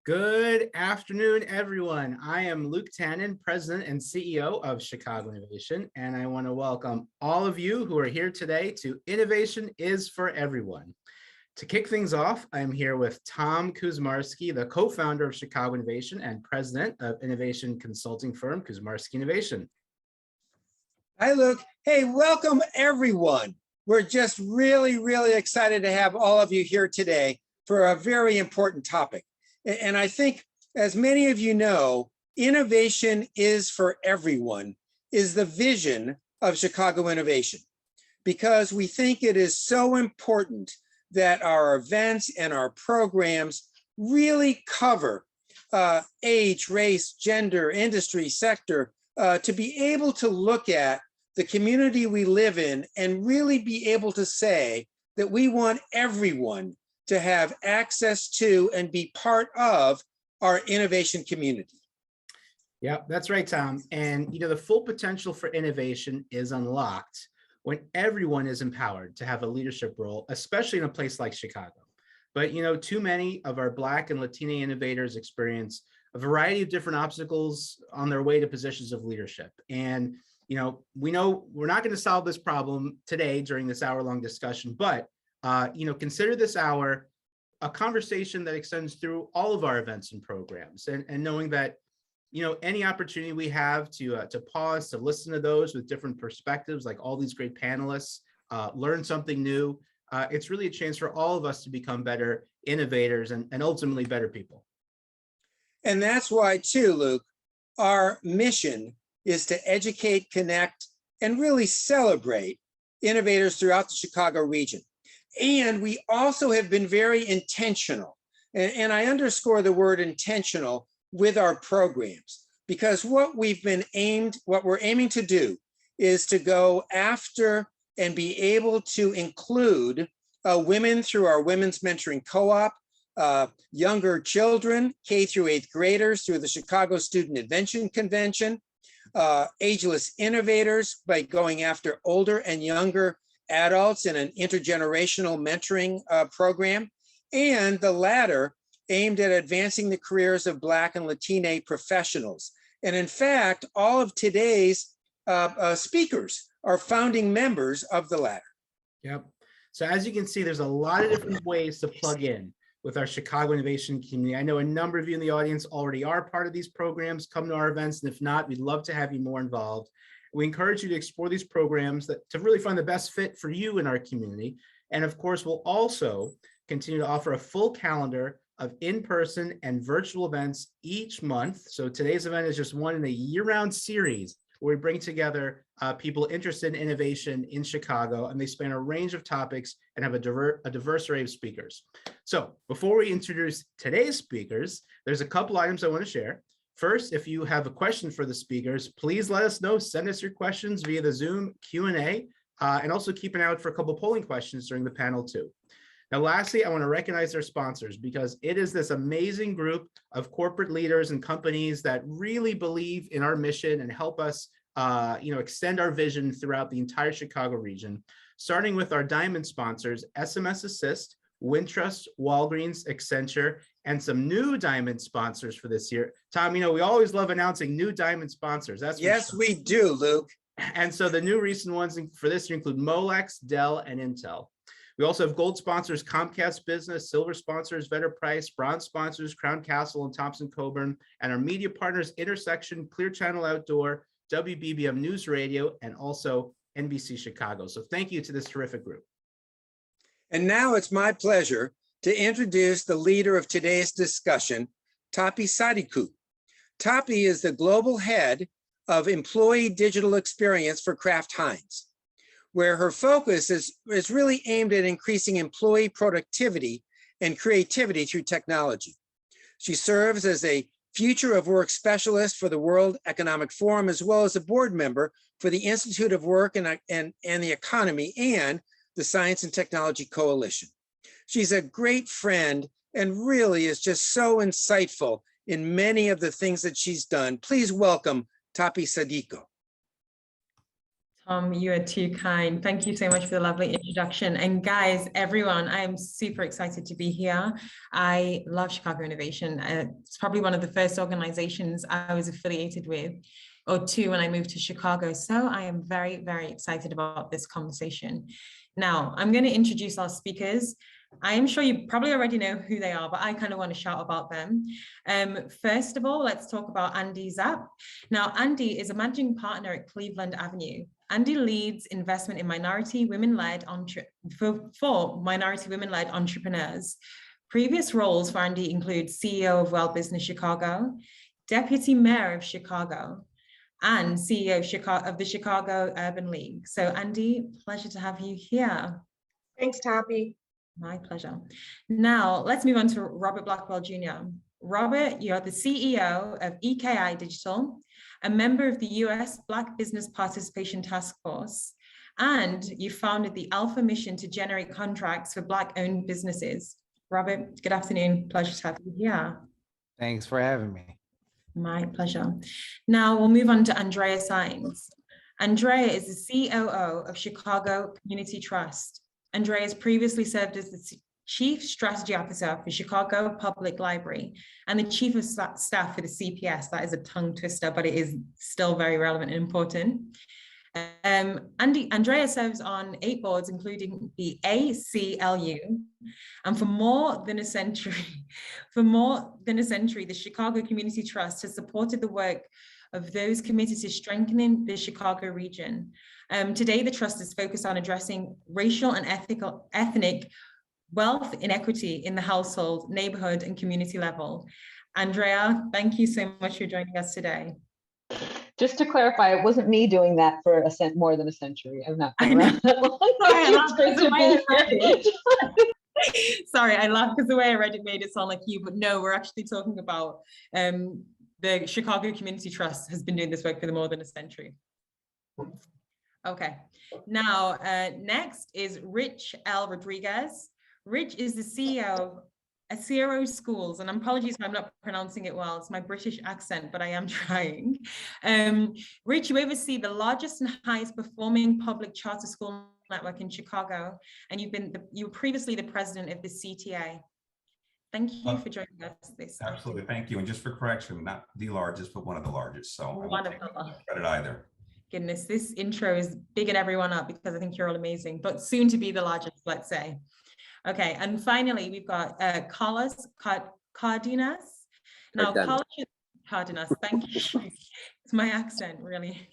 Good afternoon, everyone. I am Luke Tannen, President and CEO of Chicago Innovation, and I want to welcome all of you who are here today to Innovation is for Everyone. To kick things off, I'm here with Tom Kuzmarski, the co-founder of Chicago Innovation and president of innovation consulting firm Kuzmarski Innovation. Hi, Luke. Hey, welcome, everyone. We're just really excited to have all of you here today for a very important topic. And I think, as many of you know, innovation is for everyone is the vision of Chicago Innovation, because we think it is so important that our events and our programs really cover age, race, gender, industry, sector, to be able to look at the community we live in and really be able to say that we want everyone to have access to and be part of our innovation community. Yeah, that's right, Tom. And the full potential for innovation is unlocked when everyone is empowered to have a leadership role, especially in a place like Chicago. But too many of our Black and Latina innovators experience a variety of different obstacles on their way to positions of leadership. And we know we're not going to solve this problem today during this hour-long discussion, but consider this hour a conversation that extends through all of our events and programs, and knowing that any opportunity we have to pause, to listen to those with different perspectives, like all these great panelists, learn something new. It's really a chance for all of us to become better innovators and ultimately better people. And that's why, too, Luke, our mission is to educate, connect, and really celebrate innovators throughout the Chicago region. And we also have been very intentional, and I underscore the word intentional, with our programs, because what we're aiming to do is to go after and be able to include women through our Women's Mentoring Co-op, younger children, K through 8th graders through the Chicago Student Invention Convention, ageless innovators by going after older and younger adults in an intergenerational mentoring program, and the latter aimed at advancing the careers of Black and Latina professionals. And in fact, all of today's speakers are founding members of the latter. Yep. So as you can see, there's a lot of different ways to plug in with our Chicago Innovation community. I know a number of you in the audience already are part of these programs. Come to our events, and if not, we'd love to have you more involved. We encourage you to explore these programs to really find the best fit for you in our community. And of course, we'll also continue to offer a full calendar of in-person and virtual events each month. So today's event is just one in a year-round series where we bring together people interested in innovation in Chicago, and they span a range of topics and have a diverse array of speakers. So before we introduce today's speakers, there's a couple items I want to share. First, if you have a question for the speakers, please let us know. Send us your questions via the Zoom Q&A, and also keep an eye out for a couple polling questions during the panel too. Now, lastly, I want to recognize our sponsors, because it is this amazing group of corporate leaders and companies that really believe in our mission and help us extend our vision throughout the entire Chicago region, starting with our diamond sponsors, SMS Assist, Wintrust, Walgreens, Accenture, and some new diamond sponsors for this year. Tom, we always love announcing new diamond sponsors. Yes, we do, Luke. And so the new recent ones for this year include Molex, Dell, and Intel. We also have gold sponsors Comcast Business, silver sponsors Vetter Price, bronze sponsors Crown Castle and Thompson Coburn, and our media partners Intersection, Clear Channel Outdoor, WBBM News Radio, and also NBC Chicago. So thank you to this terrific group. And now it's my pleasure to introduce the leader of today's discussion, Tapi Sadiko. Tapi is the global head of employee digital experience for Kraft Heinz, where her focus is really aimed at increasing employee productivity and creativity through technology. She serves as a future of work specialist for the World Economic Forum, as well as a board member for the Institute of Work and the Economy and the Science and Technology Coalition. She's a great friend and really is just so insightful in many of the things that she's done. Please welcome Tapi Sadiko. You are too kind. Thank you so much for the lovely introduction. And guys, everyone, I am super excited to be here. I love Chicago Innovation. It's probably one of the first organizations I was affiliated with or to when I moved to Chicago. So I am very, very excited about this conversation. Now, I'm going to introduce our speakers. I am sure you probably already know who they are, but I kind of want to shout about them. First of all, let's talk about Andy Zapp. Now, Andy is a managing partner at Cleveland Avenue. Andy leads investment in minority women-led for minority women-led entrepreneurs. Previous roles for Andy include CEO of Well Business Chicago, Deputy Mayor of Chicago, and CEO of the Chicago Urban League. So Andy, pleasure to have you here. Thanks, Toppy. My pleasure. Now, let's move on to Robert Blackwell Jr. Robert, you're the CEO of EKI Digital, a member of the US Black Business Participation Task Force, and you founded the Alpha Mission to generate contracts for Black-owned businesses. Robert, good afternoon. Pleasure to have you here. Thanks for having me. My pleasure. Now we'll move on to Andrea Saenz. Andrea is the COO of Chicago Community Trust. Andrea has previously served as the Chief Strategy Officer for Chicago Public Library and the Chief of Staff for the CPS. That is a tongue twister, but it is still very relevant and important. Andrea serves on 8 boards, including the ACLU, and for more than a century, the Chicago Community Trust has supported the work of those committed to strengthening the Chicago region. Today, the Trust is focused on addressing racial and ethnic wealth inequity in the household, neighborhood, and community level. Andrea, thank you so much for joining us today. Just to clarify, it wasn't me doing that for more than a century. I've not been around that long. Sorry, I laughed because the way I read it made it sound like you, but no, we're actually talking about the Chicago Community Trust has been doing this work for more than a century. Okay, now next is Rich L. Rodriguez. Rich is the CEO of Acero Schools, and apologies if I'm not pronouncing it well. It's my British accent, but I am trying. Rich, you oversee the largest and highest performing public charter school network in Chicago, and you were previously the president of the CTA. Thank you for joining us this. Absolutely, thank you. And just for correction, not the largest, but one of the largest. So I won't take credit either. Goodness, this intro is bigging everyone up because I think you're all amazing, but soon to be the largest, let's say. Okay, and finally, we've got Carlos Cardenas. Now, Cardenas, thank you. It's my accent, really.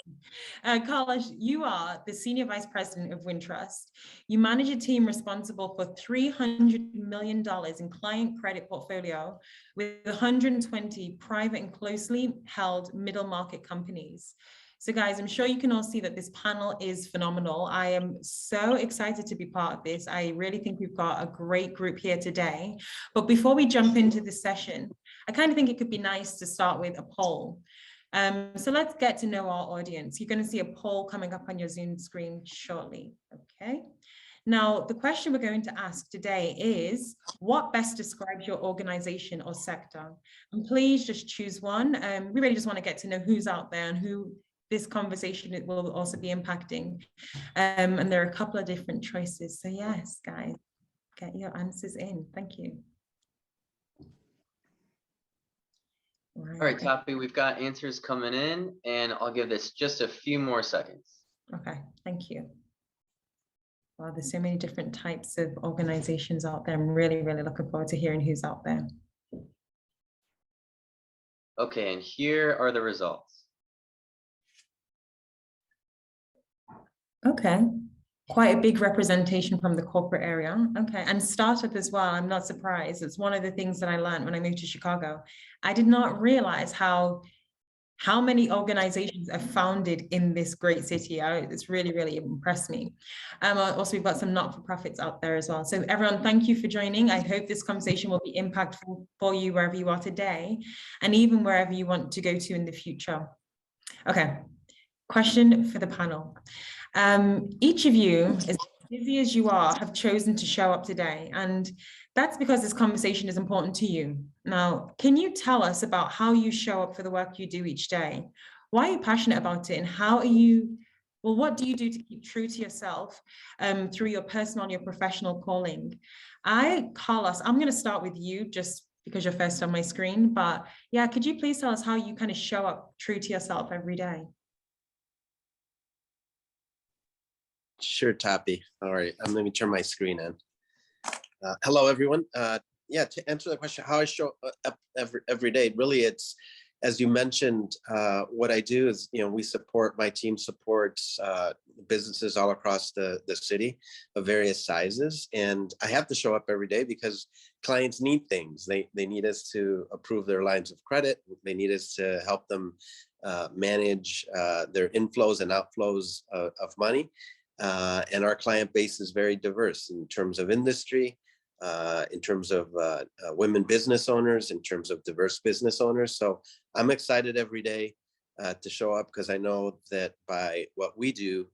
Carlos, you are the Senior Vice President of Wintrust. You manage a team responsible for $300 million in client credit portfolio with 120 private and closely held middle market companies. So guys, I'm sure you can all see that this panel is phenomenal. I am so excited to be part of this. I really think we've got a great group here today. But before we jump into this session, I kind of think it could be nice to start with a poll. So let's get to know our audience. You're going to see a poll coming up on your Zoom screen shortly, okay? Now, the question we're going to ask today is, what best describes your organization or sector? And please just choose one. We really just want to get to know who's out there and who this conversation it will also be impacting. And there are a couple of different choices. So yes, guys, get your answers in. Thank you. All right, Toppy, we've got answers coming in, and I'll give this just a few more seconds. Okay, thank you. Wow, there's so many different types of organizations out there. I'm really, really looking forward to hearing who's out there. Okay, and here are the results. Okay, quite a big representation from the corporate area. Okay, and startup as well. I'm not surprised. It's one of the things that I learned when I moved to Chicago. I did not realize how many organizations are founded in this great city. It's really, really impressed me. Also, we've got some not-for-profits out there as well. So everyone, thank you for joining. I hope this conversation will be impactful for you wherever you are today, and even wherever you want to go to in the future. Okay, question for the panel. Each of you, as busy as you are, have chosen to show up today, and that's because this conversation is important to you. Now, can you tell us about how you show up for the work you do each day? Why are you passionate about it, and how are you well, what do you do to keep true to yourself through your personal and your professional calling? Carlos, I'm going to start with you just because you're first on my screen, but yeah, could you please tell us how you kind of show up true to yourself every day? Sure, Toppy. All right, let me turn my screen on. Hello, everyone. Yeah, to answer the question, how I show up every day, really, it's, as you mentioned, what I do is, my team supports businesses all across the city of various sizes. And I have to show up every day because clients need things. They need us to approve their lines of credit. They need us to help them manage their inflows and outflows of money. And our client base is very diverse in terms of industry, in terms of women business owners, in terms of diverse business owners. So I'm excited every day to show up because I know that by what we do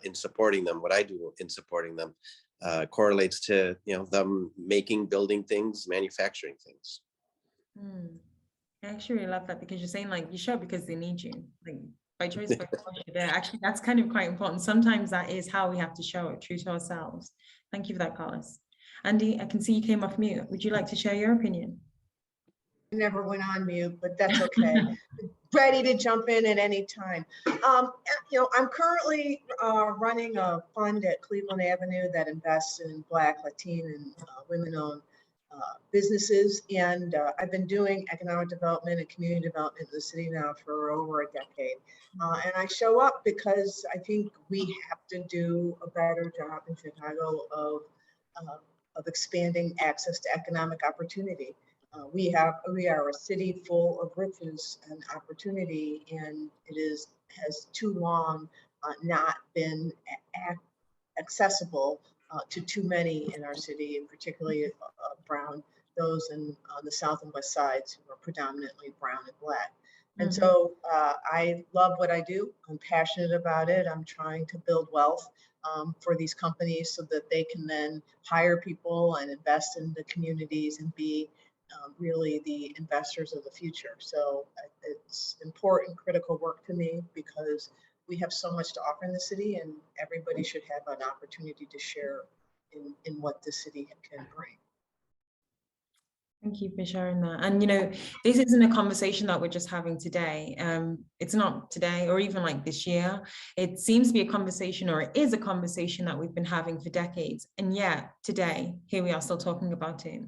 in supporting them, what I do in supporting them correlates to, them making, building things, manufacturing things. I actually really love that because you're saying like you show up because they need you. Like by choice, by force, you're there. Actually, that's kind of quite important. Sometimes that is how we have to show up true to ourselves. Thank you for that, Carlos. Andy, I can see you came off mute. Would you like to share your opinion? I never went on mute, but that's okay. Ready to jump in at any time. I'm currently running a fund at Cleveland Avenue that invests in Black, Latine, and women-owned businesses. And I've been doing economic development and community development in the city now for over a decade. And I show up because I think we have to do a better job in Chicago of expanding access to economic opportunity. We are a city full of riches and opportunity, and it has too long not been accessible to too many in our city, and particularly brown, those on the south and west sides who are predominantly brown and Black. And so I love what I do. I'm passionate about it. I'm trying to build wealth for these companies so that they can then hire people and invest in the communities and be really the investors of the future. So it's important, critical work to me because we have so much to offer in the city, and everybody should have an opportunity to share in what the city can bring. Thank you for sharing that. And, this isn't a conversation that we're just having today. It's not today or even like this year. It seems to be a conversation, or it is a conversation that we've been having for decades. And yet today, here we are still talking about it.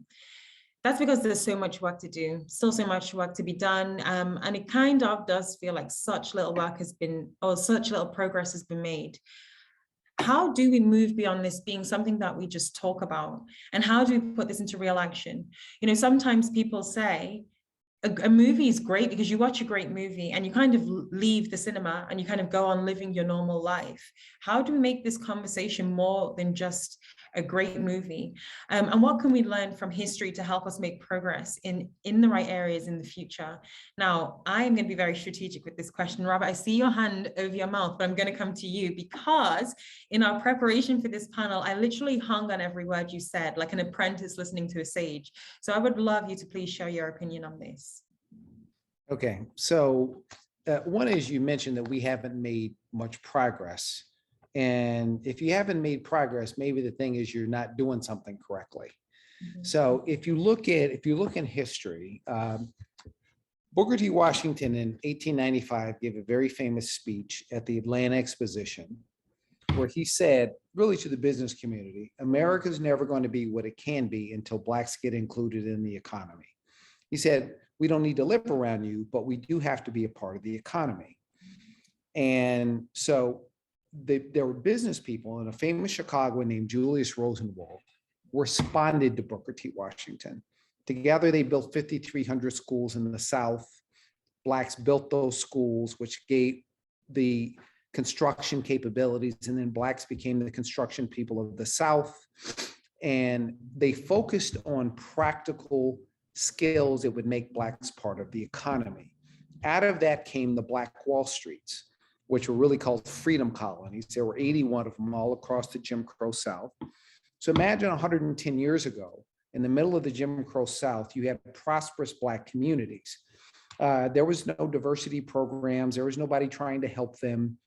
That's because there's so much work to do, still so much work to be done. And it kind of does feel like such little work has been, or such little progress has been made. How do we move beyond this being something that we just talk about? And how do we put this into real action? Sometimes people say a movie is great because you watch a great movie and you kind of leave the cinema and you kind of go on living your normal life. How do we make this conversation more than just a great movie? And what can we learn from history to help us make progress in the right areas in the future? Now, I am going to be very strategic with this question. Robert, I see your hand over your mouth, but I'm going to come to you because in our preparation for this panel, I literally hung on every word you said, like an apprentice listening to a sage. So I would love you to please share your opinion on this. Okay, so one is you mentioned that we haven't made much progress. And if you haven't made progress, maybe the thing is you're not doing something correctly. So if you look in history, Booker T. Washington in 1895 gave a very famous speech at the Atlanta Exposition where he said, really to the business community, America's never going to be what it can be until Blacks get included in the economy. He said, we don't need to live around you, but we do have to be a part of the economy. And so there were business people, and a famous Chicagoan named Julius Rosenwald responded to Booker T. Washington. Together, they built 5,300 schools in the South. Blacks built those schools, which gave the construction capabilities, and then Blacks became the construction people of the South. And they focused on practical skills that would make Blacks part of the economy. Out of that came the Black Wall Streets, which were really called freedom colonies. There were 81 of them all across the Jim Crow South. So imagine 110 years ago, in the middle of the Jim Crow South, you had prosperous Black communities. There was no diversity programs. There was nobody trying to help them.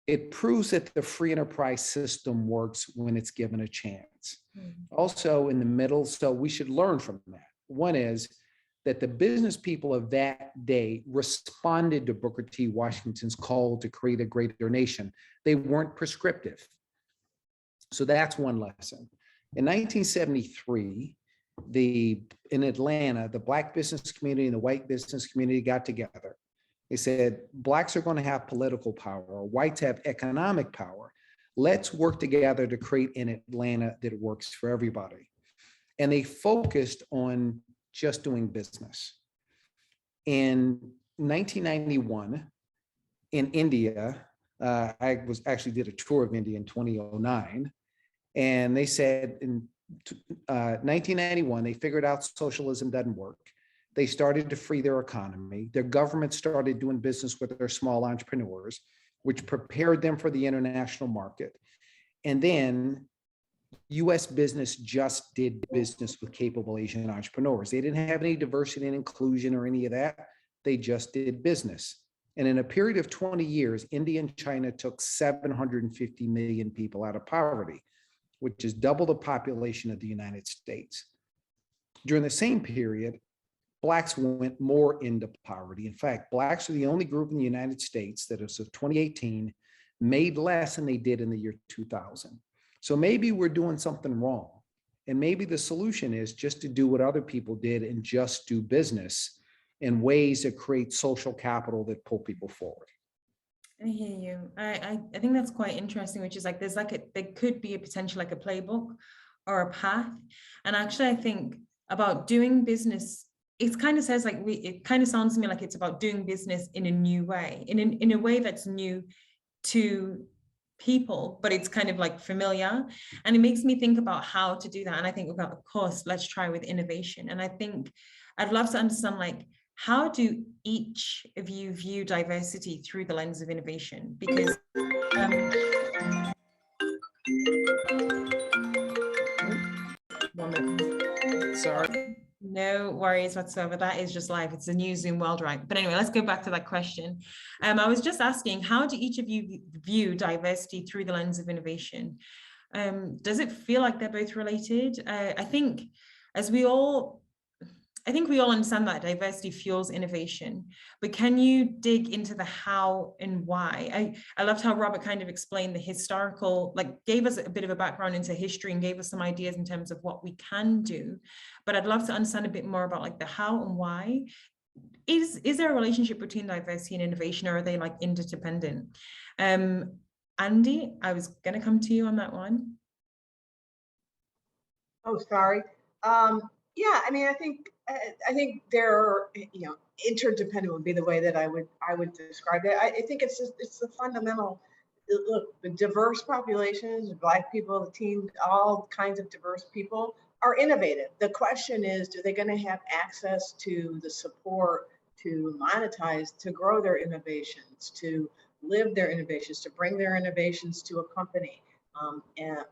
it proves that the free enterprise system works when it's given a chance. Also in the middle, so we should learn from that. One is that the business people of that day responded to Booker T. Washington's call to create a greater nation. They weren't prescriptive. So that's one lesson. In 1973, in Atlanta, the Black business community and the white business community got together. They said, Blacks are going to have political power, whites have economic power. Let's work together to create an Atlanta that works for everybody. And they focused on just doing business. In 1991, in India, I did a tour of India in 2009, and they said in 1991, they figured out socialism doesn't work. They started to free their economy. Their government started doing business with their small entrepreneurs, which prepared them for the international market. And then US business just did business with capable Asian entrepreneurs. They didn't have any diversity and inclusion or any of that. They just did business. And in a period of 20 years, India and China took 750 million people out of poverty, which is double the population of the United States. During the same period, Blacks went more into poverty. In fact, Blacks are the only group in the United States that as of 2018 made less than they did in the year 2000. So maybe we're doing something wrong. And maybe the solution is just to do what other people did and just do business in ways that create social capital that pull people forward. I hear you. I think that's quite interesting, which is like there could be a potential like a playbook or a path. And actually, I think about doing business, it kind of says like it kind of sounds to me like it's about doing business in a new way, in a way that's new to people, but it's kind of like familiar. And it makes me think about how to do that. And I think about, of course, let's try with innovation. And I think I'd love to understand, like, how do each of you view diversity through the lens of innovation? Because Sorry. No worries whatsoever. That is just life. It's a new Zoom world, right? But anyway, let's go back to that question. I was just asking, how do each of you view diversity through the lens of innovation? Does it feel like they're both related? I think we all understand that diversity fuels innovation, but can you dig into the how and why? I loved how Robert kind of explained the historical, like gave us a bit of a background into history and gave us some ideas in terms of what we can do. But I'd love to understand a bit more about like the how and why. Is there a relationship between diversity and innovation, or are they like interdependent? Andy, I was gonna come to you on that one. Oh, sorry. Yeah, I mean, I think they're, interdependent would be the way that I would describe it. I think it's the fundamental. Look, the diverse populations, Black people, the team, all kinds of diverse people are innovative. The question is, are they going to have access to the support to monetize, to grow their innovations, to live their innovations, to bring their innovations to a company,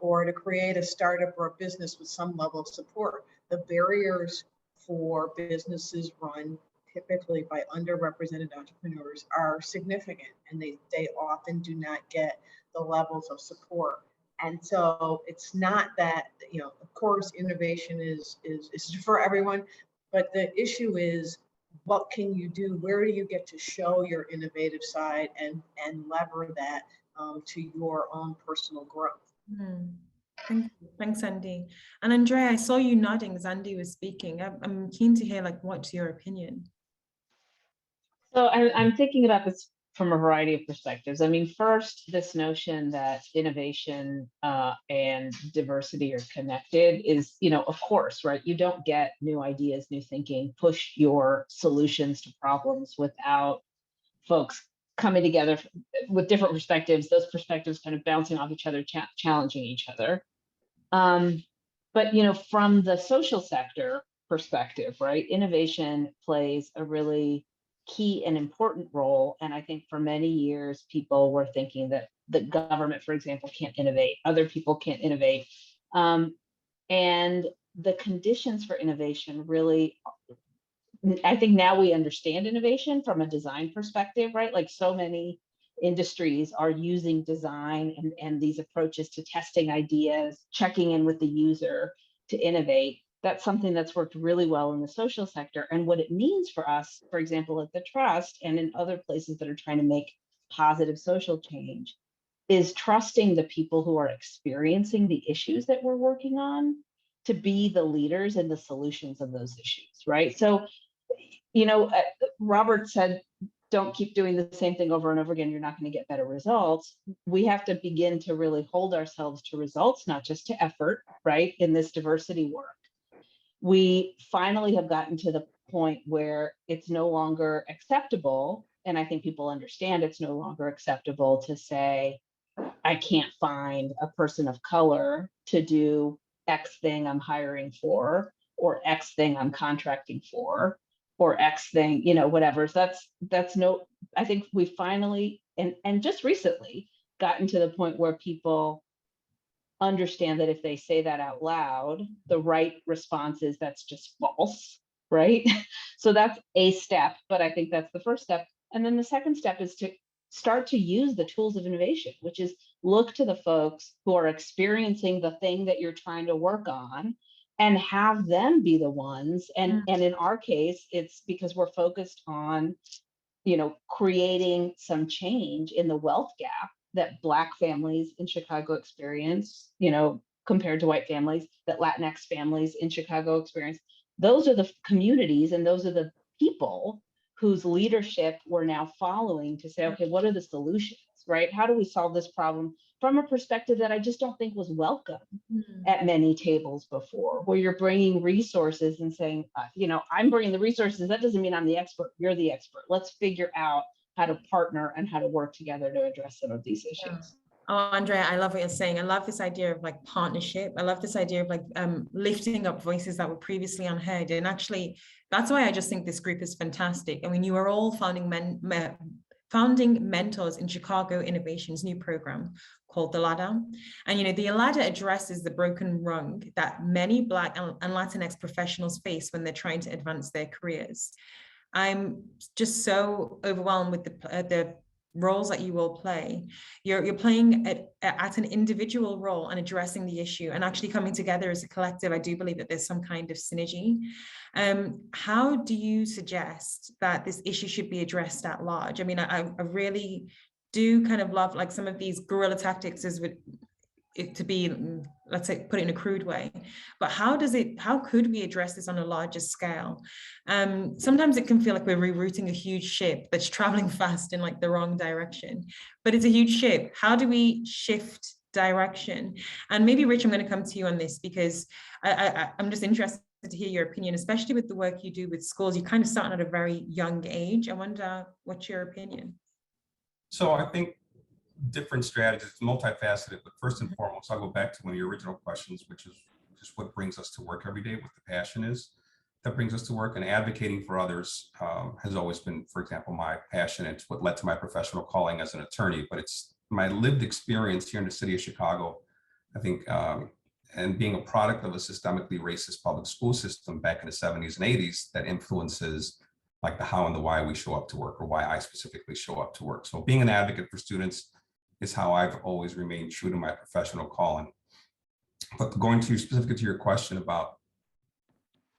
or to create a startup or a business with some level of support? The barriers for businesses run typically by underrepresented entrepreneurs are significant, and they often do not get the levels of support. And so it's not that, of course, innovation is for everyone, but the issue is, what can you do? Where do you get to show your innovative side and lever that to your own personal growth? Thanks, Andy. And Andrea, I saw you nodding as Andy was speaking. I'm keen to hear, like, what's your opinion? So I'm thinking about this from a variety of perspectives. I mean, first, this notion that innovation and diversity are connected is, of course, right? You don't get new ideas, new thinking, push your solutions to problems without folks coming together with different perspectives, those perspectives kind of bouncing off each other, challenging each other. But, from the social sector perspective, right, innovation plays a really key and important role. And I think for many years, people were thinking that the government, for example, can't innovate, other people can't innovate. And the conditions for innovation really, I think now we understand innovation from a design perspective, right? Like so many industries are using design and these approaches to testing ideas, checking in with the user to innovate. That's something that's worked really well in the social sector. And what it means for us, for example, at the Trust and in other places that are trying to make positive social change, is trusting the people who are experiencing the issues that we're working on to be the leaders and the solutions of those issues, right? So, Robert said, don't keep doing the same thing over and over again. You're not going to get better results. We have to begin to really hold ourselves to results, not just to effort, right? In this diversity work. We finally have gotten to the point where it's no longer acceptable. And I think people understand it's no longer acceptable to say, I can't find a person of color to do X thing I'm hiring for, or X thing I'm contracting for, or X thing, whatever. So that's no, I think we finally, and just recently gotten to the point where people understand that if they say that out loud, the right response is that's just false, right? So that's a step, but I think that's the first step. And then the second step is to start to use the tools of innovation, which is look to the folks who are experiencing the thing that you're trying to work on and have them be the ones. And in our case, it's because we're focused on, creating some change in the wealth gap that Black families in Chicago experience, compared to white families, that Latinx families in Chicago experience. Those are the communities and those are the people whose leadership we're now following to say, okay, what are the solutions, right? How do we solve this problem from a perspective that I just don't think was welcome at many tables before, where you're bringing resources and saying, I'm bringing the resources. That doesn't mean I'm the expert. You're the expert. Let's figure out how to partner and how to work together to address some of these issues. Yeah. Oh, Andrea, I love what you're saying. I love this idea of like partnership. I love this idea of like lifting up voices that were previously unheard. And actually, that's why I just think this group is fantastic. I mean, you are all founding mentors in Chicago Innovation's new program called The Ladder. And, the ladder addresses the broken rung that many Black and Latinx professionals face when they're trying to advance their careers. I'm just so overwhelmed with the roles that you all play. You're playing at an individual role and addressing the issue and actually coming together as a collective. I do believe that there's some kind of synergy. How do you suggest that this issue should be addressed at large? I mean, I really do kind of love like some of these guerrilla tactics as with it to be, let's say, put it in a crude way, but how could we address this on a larger scale? Sometimes it can feel like we're rerouting a huge ship that's traveling fast in like the wrong direction, but it's a huge ship. How do we shift direction? And maybe Rich, I'm going to come to you on this because I'm just interested to hear your opinion, especially with the work you do with schools. You kind of start at a very young age. I wonder what's your opinion? So I think different strategies, multifaceted, but first and foremost, I'll go back to one of your original questions, which is just what brings us to work every day, what the passion is that brings us to work, and advocating for others has always been, for example, my passion. It's what led to my professional calling as an attorney, but it's my lived experience here in the city of Chicago, I think, and being a product of a systemically racist public school system back in the 70s and 80s that influences like the how and the why we show up to work, or why I specifically show up to work. So being an advocate for students is how I've always remained true to my professional calling. But going to specifically to your question about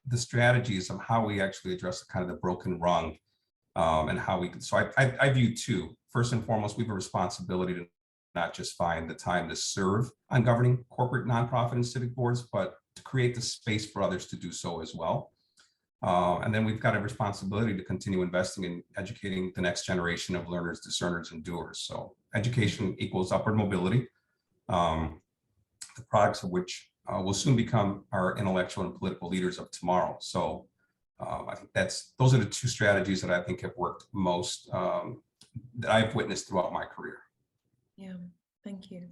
the strategies of how we actually address the kind of the broken rung and how we can, so I view two. First and foremost, we have a responsibility to not just find the time to serve on governing corporate, nonprofit, and civic boards, but to create the space for others to do so as well. And then we've got a responsibility to continue investing in educating the next generation of learners, discerners, and doers. So education equals upward mobility, the products of which will soon become our intellectual and political leaders of tomorrow. So I think those are the two strategies that I think have worked most, that I've witnessed throughout my career. Yeah, thank you.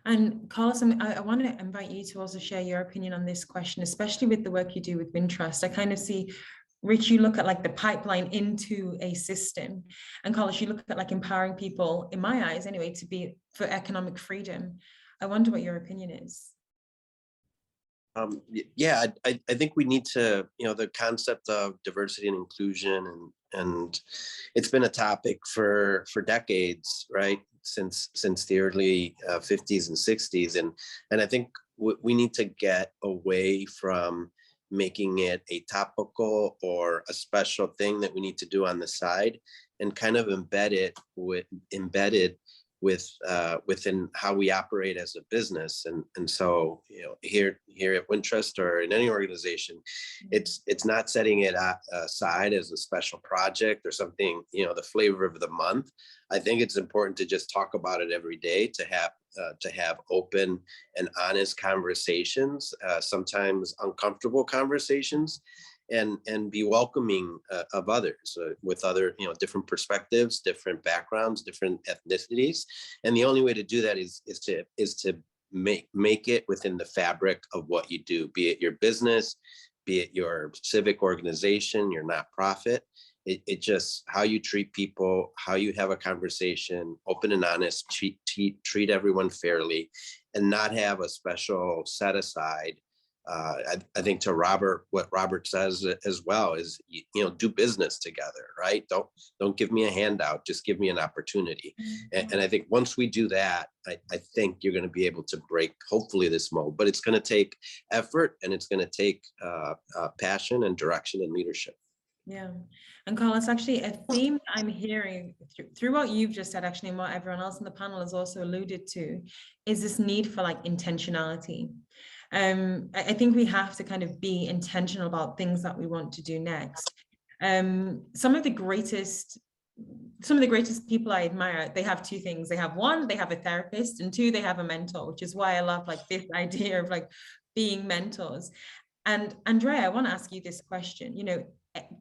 And Carlos, I want to invite you to also share your opinion on this question, especially with the work you do with Wintrust. I kind of see, Rich, you look at like the pipeline into a system, and Carlos, you look at like empowering people, in my eyes anyway, to be for economic freedom. I wonder what your opinion is. Yeah, I think we need to, the concept of diversity and inclusion and it's been a topic for decades, right? Since the early 50s and 60s. And I think we need to get away from making it a topical or a special thing that we need to do on the side, and kind of embedded within how we operate as a business. And so, you know, here at Wintrust or in any organization, it's not setting it aside as a special project or something, you know, the flavor of the month. I think it's important to just talk about it every day, to have open and honest conversations, sometimes uncomfortable conversations, and be welcoming of others with other, you know, different perspectives, different backgrounds, different ethnicities. And the only way to do that is to make it within the fabric of what you do, be it your business, be it your civic organization, your nonprofit. It just how you treat people, how you have a conversation, open and honest, treat everyone fairly, and not have a special set aside. I think to Robert, what Robert says as well is, you know, do business together, right? Don't give me a handout, just give me an opportunity. And I think once we do that, I think you're going to be able to break, hopefully, this mold. But it's going to take effort, and it's going to take passion and direction and leadership. Yeah. And Carl, it's actually a theme that I'm hearing through what you've just said, actually, and what everyone else in the panel has also alluded to, is this need for like intentionality. I think we have to kind of be intentional about things that we want to do next. Some of the greatest people I admire, they have two things. They have one, they have a therapist, and two, they have a mentor, which is why I love like this idea of like being mentors. And Andrea, I want to ask you this question. You know,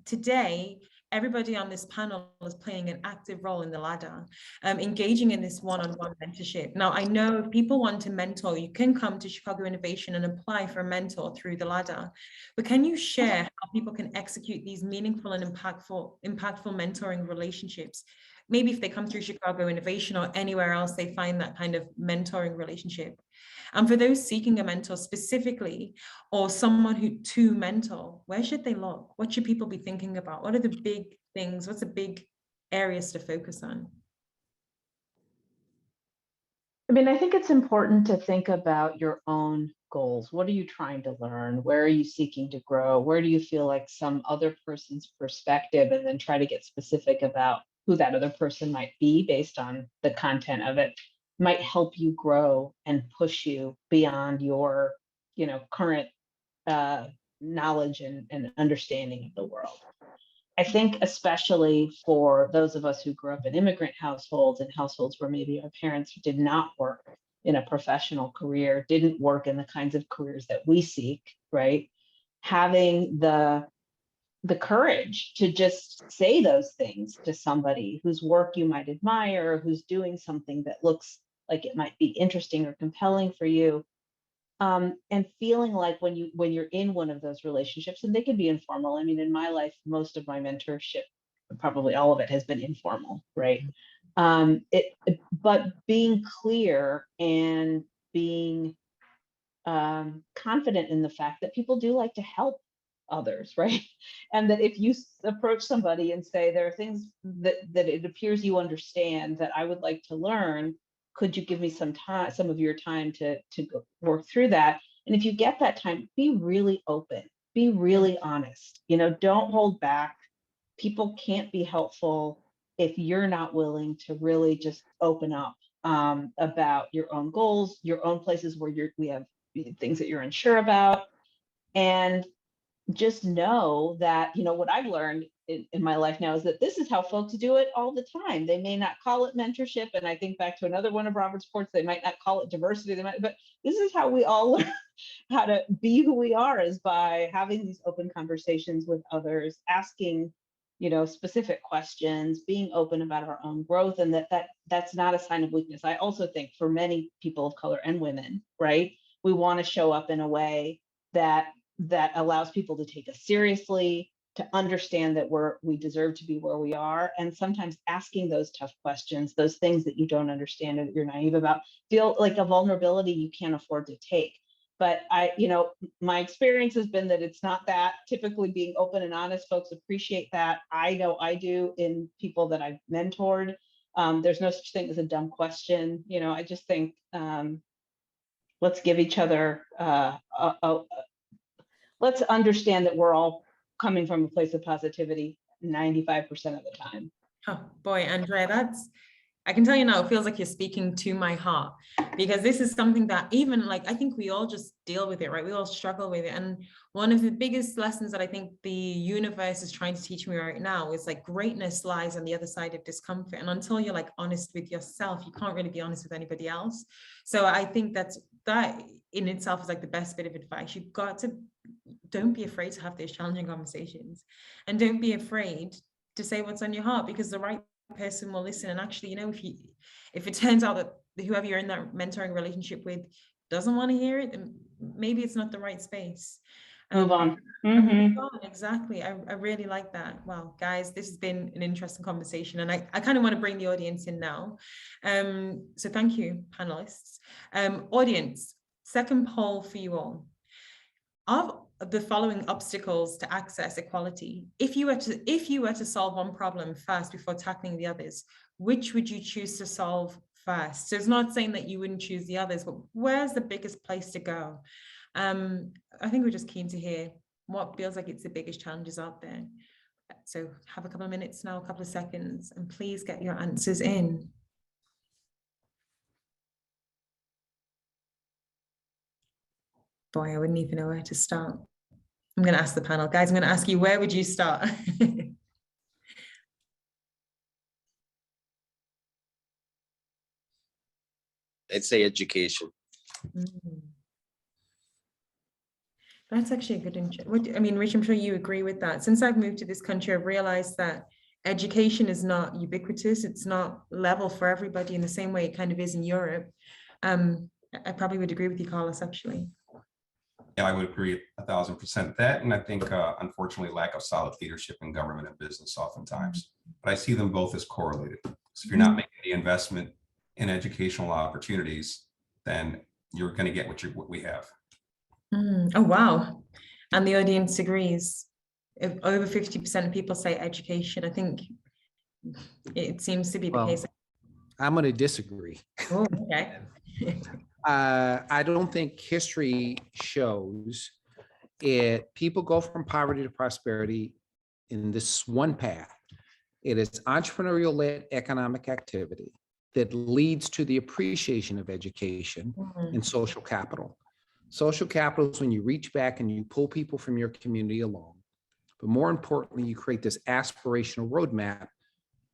today, everybody on this panel is playing an active role in the ladder, engaging in this one-on-one mentorship. Now, I know if people want to mentor, you can come to Chicago Innovation and apply for a mentor through the ladder. But can you share how people can execute these meaningful and impactful mentoring relationships? Maybe if they come through Chicago Innovation or anywhere else, they find that kind of mentoring relationship. And for those seeking a mentor specifically, or someone to mentor, where should they look? What should people be thinking about? What are the big things? What's the big areas to focus on? I mean, I think it's important to think about your own goals. What are you trying to learn? Where are you seeking to grow? Where do you feel like some other person's perspective, and then try to get specific about who that other person might be based on the content of it, might help you grow and push you beyond your, you know, current knowledge and understanding of the world. I think especially for those of us who grew up in immigrant households and households where maybe our parents did not work in a professional career, didn't work in the kinds of careers that we seek, right? Having the courage to just say those things to somebody whose work you might admire, who's doing something that looks like it might be interesting or compelling for you. And feeling like when you're in one of those relationships, and they can be informal. I mean, in my life, most of my mentorship, probably all of it, has been informal, right? But being clear and being confident in the fact that people do like to help others, right? And that if you approach somebody and say, there are things that it appears you understand that I would like to learn, could you give me some time, some of your time to go work through that? And if you get that time, be really open, be really honest, you know, don't hold back. People can't be helpful if you're not willing to really just open up about your own goals, your own places where we have things that you're unsure about. And just know that, you know, what I've learned in my life now is that this is how folks do it all the time. They may not call it mentorship. And I think back to another one of Robert's quotes, they might not call it diversity, but this is how we all learn how to be who we are, is by having these open conversations with others, asking, you know, specific questions, being open about our own growth, and that's not a sign of weakness. I also think for many people of color and women, right, we want to show up in a way that allows people to take us seriously, to understand that we deserve to be where we are. And sometimes asking those tough questions, those things that you don't understand or that you're naive about, feel like a vulnerability you can't afford to take. But my experience has been that it's not that. Typically being open and honest, folks appreciate that. I know I do in people that I've mentored. There's no such thing as a dumb question. I just think let's give each other, let's understand that we're all coming from a place of positivity 95% of the time. Oh boy, Andrea, I can tell you now, it feels like you're speaking to my heart, because this is something that even I think we all just deal with it, right? We all struggle with it. And one of the biggest lessons that I think the universe is trying to teach me right now is greatness lies on the other side of discomfort. And until you're honest with yourself, you can't really be honest with anybody else. So I think that in itself is the best bit of advice. You've got to, don't be afraid to have those challenging conversations, and don't be afraid to say what's on your heart, because the right person will listen. And actually, if it turns out that whoever you're in that mentoring relationship with doesn't want to hear it, then maybe it's not the right space. Move on. Move on. Exactly. I really like that. Wow, guys, this has been an interesting conversation, and I kind of want to bring the audience in now. So thank you, panelists. Audience, second poll for you all. Of the following obstacles to access equality, if you were to solve one problem first before tackling the others, which would you choose to solve first? So it's not saying that you wouldn't choose the others, but where's the biggest place to go? I think we're just keen to hear what feels like it's the biggest challenges out there. So have a couple of minutes now, a couple of seconds, and please get your answers in. Boy, I wouldn't even know where to start. I'm going to ask the panel. Guys, I'm going to ask you, where would you start? I'd say education. That's actually a good intro. Rich, I'm sure you agree with that. Since I've moved to this country, I've realized that education is not ubiquitous. It's not level for everybody in the same way it kind of is in Europe. I probably would agree with you, Carlos, actually. Yeah, I would agree 1,000% that. And I think, unfortunately, lack of solid leadership in government and business oftentimes. But I see them both as correlated. So if you're not making the investment in educational opportunities, then you're going to get what we have. Oh, wow. And the audience agrees. If over 50% of people say education, I think it seems to be the case. I'm going to disagree. Oh, okay. I don't think history shows it. People go from poverty to prosperity in this one path. It is entrepreneurial-led economic activity that leads to the appreciation of education and social capital. Social capital is when you reach back and you pull people from your community along. But more importantly, you create this aspirational roadmap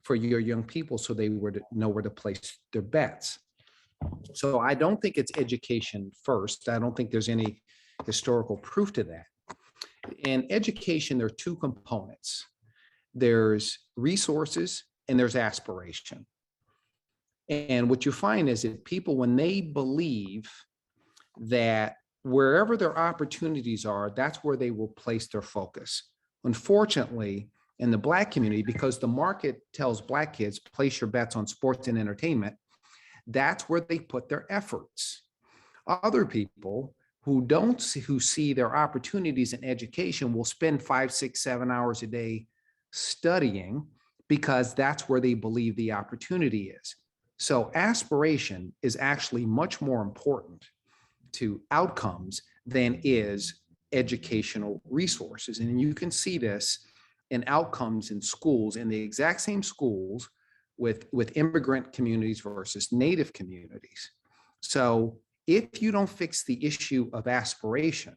for your young people so they would know where to place their bets. So I don't think it's education first. I don't think there's any historical proof to that. In education, there are two components. There's resources and there's aspiration. And what you find is that people, when they believe that wherever their opportunities are, that's where they will place their focus. Unfortunately, in the Black community, because the market tells Black kids, place your bets on sports and entertainment, that's where they put their efforts. Other people who see their opportunities in education will spend 5, 6, 7 hours a day studying because that's where they believe the opportunity is. So aspiration is actually much more important to outcomes than is educational resources. And you can see this in outcomes in schools, in the exact same schools with immigrant communities versus Native communities. So if you don't fix the issue of aspiration,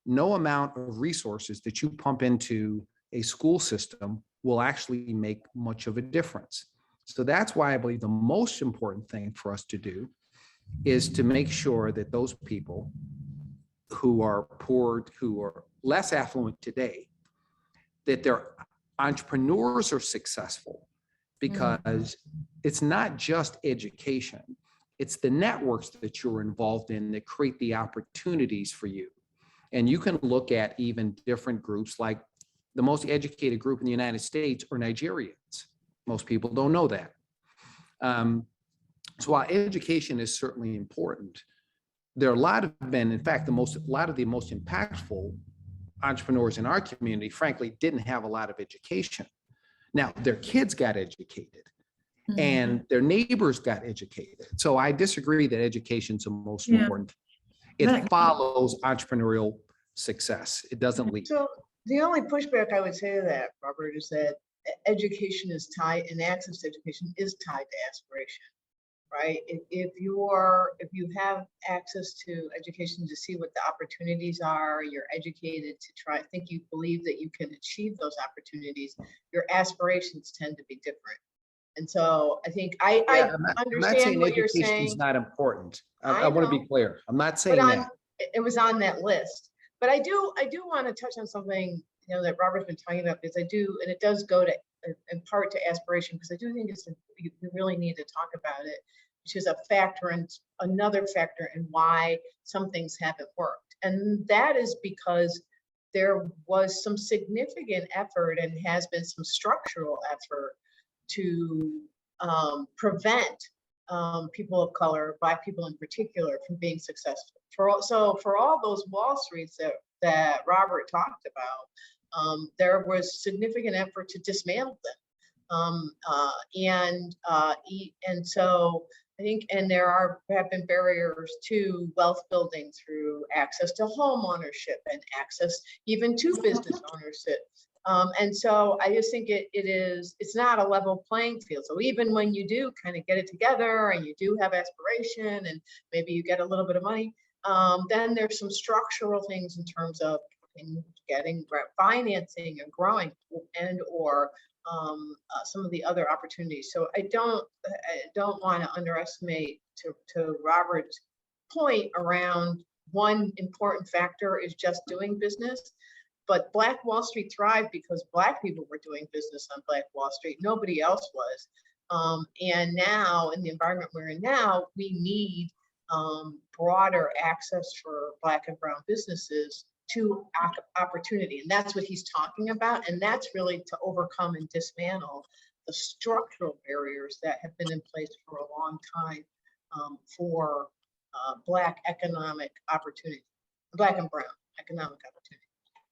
no amount of resources that you pump into a school system will actually make much of a difference. So that's why I believe the most important thing for us to do is to make sure that those people who are poor, who are less affluent today, that their entrepreneurs are successful, because it's not just education, it's the networks that you're involved in that create the opportunities for you. And you can look at even different groups, like the most educated group in the United States are Nigerians. Most people don't know that. So while education is certainly important, there are a lot of men, in fact, a lot of the most impactful entrepreneurs in our community, frankly, didn't have a lot of education. Now, their kids got educated and their neighbors got educated. So I disagree that education is the most important. It follows entrepreneurial success. It doesn't lead. So the only pushback I would say to that, Robert, is that education is tied, and access to education is tied to aspiration, right? If you have access to education to see what the opportunities are, you're educated to you believe that you can achieve those opportunities, your aspirations tend to be different. And so I think I understand what you're saying. Education is not important. I want to be clear. I'm not saying that. It was on that list, but I do want to touch on something, that Robert's been talking about, because and it does go to in part to aspiration, because I do think we really need to talk about it, which is another factor in why some things haven't worked. And that is because there was some significant effort and has been some structural effort to prevent people of color, Black people in particular, from being successful. For all those Wall Streets that Robert talked about, there was significant effort to dismantle them. And so I think, and there have been barriers to wealth building through access to home ownership and access even to business ownership. And so I just think it's not a level playing field. So even when you do kind of get it together and you do have aspiration and maybe you get a little bit of money, then there's some structural things in terms of getting financing and growing or some of the other opportunities. So I don't want to underestimate to Robert's point around one important factor is just doing business. But Black Wall Street thrived because Black people were doing business on Black Wall Street. Nobody else was. And now, in the environment we're in now, we need broader access for Black and brown businesses to opportunity. And that's what he's talking about. And that's really to overcome and dismantle the structural barriers that have been in place for a long time for Black economic opportunity, Black and brown economic opportunity.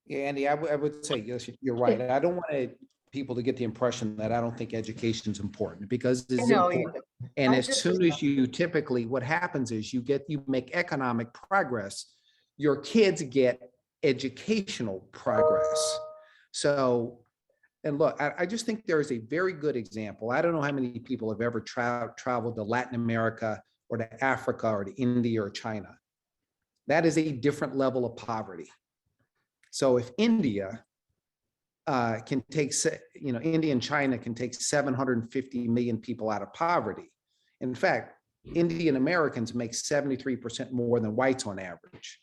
Yeah, Andy, I would say, yes, you're right. I don't want people to get the impression that I don't think education is important, because it's important. And as soon as you typically, what happens is you make economic progress, your kids get educational progress. So, and look, I just think there is a very good example. I don't know how many people have ever traveled to Latin America or to Africa or to India or China. That is a different level of poverty. So if India can take, India and China can take 750 million people out of poverty. In fact, Indian Americans make 73% more than whites on average.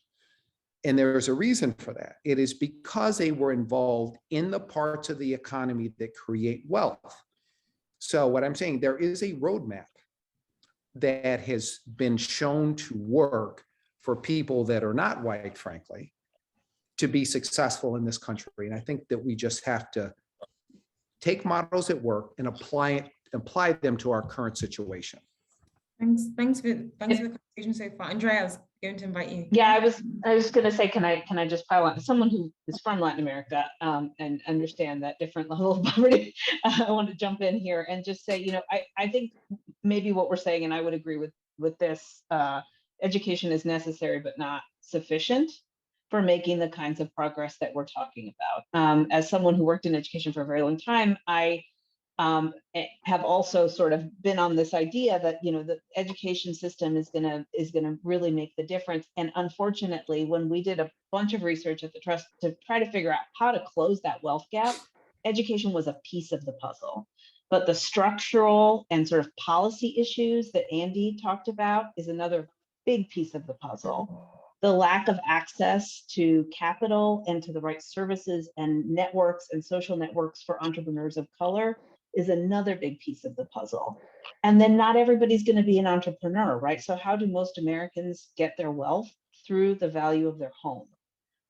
And there's a reason for that. It is because they were involved in the parts of the economy that create wealth. So what I'm saying, there is a roadmap that has been shown to work for people that are not white, frankly, to be successful in this country. And I think that we just have to take models that work and apply them to our current situation. Thanks for the conversation so far. Andrea, I was going to invite you. Yeah, I was going to say, can I just pile on? As someone who is from Latin America and understand that different level of poverty, I want to jump in here and just say, I think maybe what we're saying, and I would agree with this, education is necessary but not sufficient for making the kinds of progress that we're talking about. As someone who worked in education for a very long time, I have also sort of been on this idea that the education system is gonna really make the difference. And unfortunately, when we did a bunch of research at the Trust to try to figure out how to close that wealth gap, education was a piece of the puzzle. But the structural and sort of policy issues that Andy talked about is another big piece of the puzzle. The lack of access to capital and to the right services and networks and social networks for entrepreneurs of color is another big piece of the puzzle. And then not everybody's going to be an entrepreneur, right? So how do most Americans get their wealth? Through the value of their home,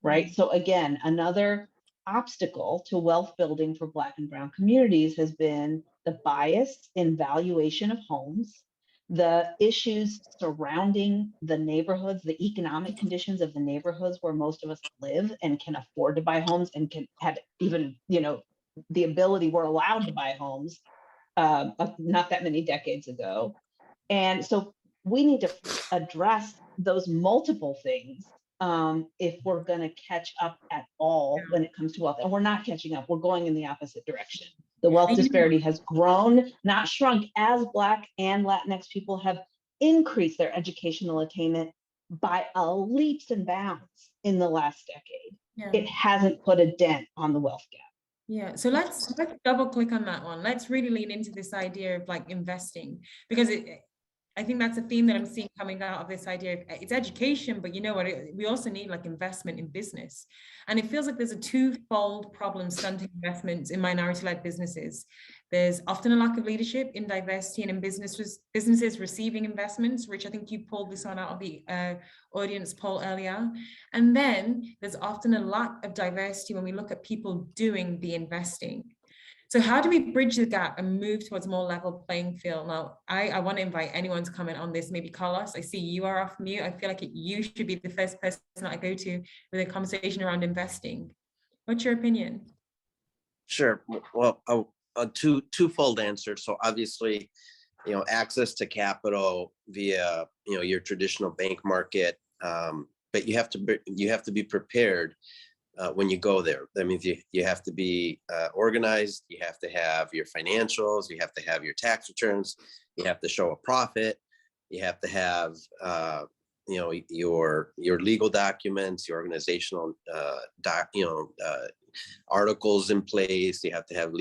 right? So again, another obstacle to wealth building for Black and brown communities has been the bias in valuation of homes, The issues surrounding the neighborhoods, the economic conditions of the neighborhoods where most of us live and can afford to buy homes and can have even, the ability, we're allowed to buy homes not that many decades ago. And so we need to address those multiple things if we're going to catch up at all when it comes to wealth. And we're not catching up. We're going in the opposite direction. The wealth disparity has grown, not shrunk, as Black and Latinx people have increased their educational attainment by leaps and bounds in the last decade. Yeah. It hasn't put a dent on the wealth gap. Yeah, so let's double click on that one. Let's really lean into this idea of like investing, because I think that's a theme that I'm seeing coming out of this idea of it's education, but you know what, we also need like investment in business. And it feels like there's a twofold problem stunting investments in minority-led businesses. There's often a lack of leadership in diversity and in businesses receiving investments, which I think you pulled this one out of the audience poll earlier. And then there's often a lack of diversity when we look at people doing the investing. So how do we bridge the gap and move towards a more level playing field? Now, I want to invite anyone to comment on this. Maybe Carlos, I see you are off mute. I feel like you should be the first person that I go to with a conversation around investing. What's your opinion? Sure. Well, a twofold answer. So obviously, access to capital via, your traditional bank market, but you have to be prepared when you go there. That means you have to be organized. You have to have your financials. You have to have your tax returns. You have to show a profit. You have to have your legal documents, your organizational articles in place. You have to have